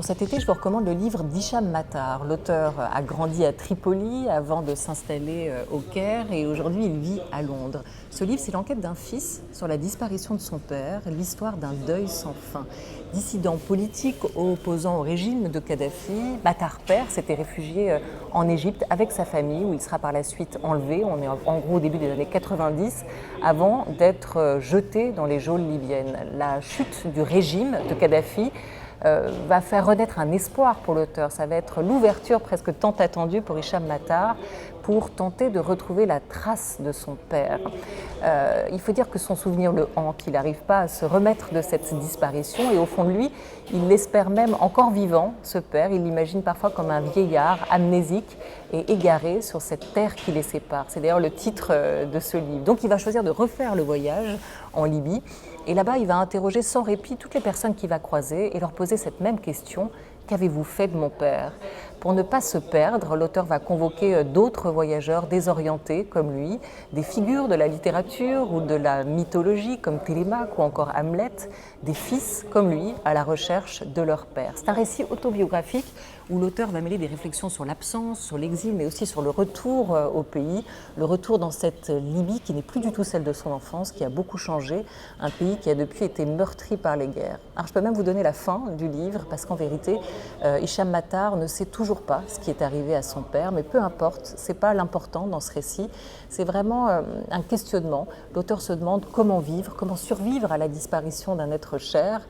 Pour cet été, je vous recommande le livre d'Hicham Matar. L'auteur a grandi à Tripoli avant de s'installer au Caire et aujourd'hui il vit à Londres. Ce livre, c'est l'enquête d'un fils sur la disparition de son père, l'histoire d'un deuil sans fin. Dissident politique opposant au régime de Kadhafi, Matar père s'était réfugié en Égypte avec sa famille où il sera par la suite enlevé. On est en gros au début des années 90 avant d'être jeté dans les geôles libyennes. La chute du régime de Kadhafi va faire renaître un espoir pour l'auteur. Ça va être l'ouverture presque tant attendue pour Hicham Matar pour tenter de retrouver la trace de son père. Il faut dire que son souvenir le hante, qu'il n'arrive pas à se remettre de cette disparition et au fond de lui, il l'espère même encore vivant, ce père. Il l'imagine parfois comme un vieillard amnésique et égaré sur cette terre qui les sépare. C'est d'ailleurs le titre de ce livre. Donc il va choisir de refaire le voyage en Libye et là-bas il va interroger sans répit toutes les personnes qu'il va croiser et leur poser cette même question: qu'avez-vous fait de mon père? Pour ne pas se perdre, l'auteur va convoquer d'autres voyageurs désorientés comme lui, des figures de la littérature ou de la mythologie comme Télémaque ou encore Hamlet, des fils comme lui à la recherche de leur père. C'est un récit autobiographique où l'auteur va mêler des réflexions sur l'absence, sur l'exil, mais aussi sur le retour au pays, le retour dans cette Libye qui n'est plus du tout celle de son enfance, qui a beaucoup changé, un pays qui a depuis été meurtri par les guerres. Alors je peux même vous donner la fin du livre, parce qu'en vérité, Hicham Matar ne sait toujours pas ce qui est arrivé à son père, mais peu importe, c'est pas l'important dans ce récit, c'est vraiment un questionnement. L'auteur se demande comment vivre, comment survivre à la disparition d'un être cher,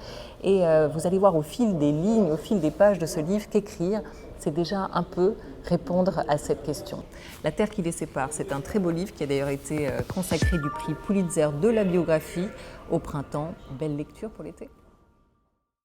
et vous allez voir au fil des lignes, au fil des pages de ce livre qu'écrire, c'est déjà un peu répondre à cette question. La terre qui les sépare, c'est un très beau livre qui a d'ailleurs été consacré du prix Pulitzer de la biographie au printemps. Belle lecture pour l'été.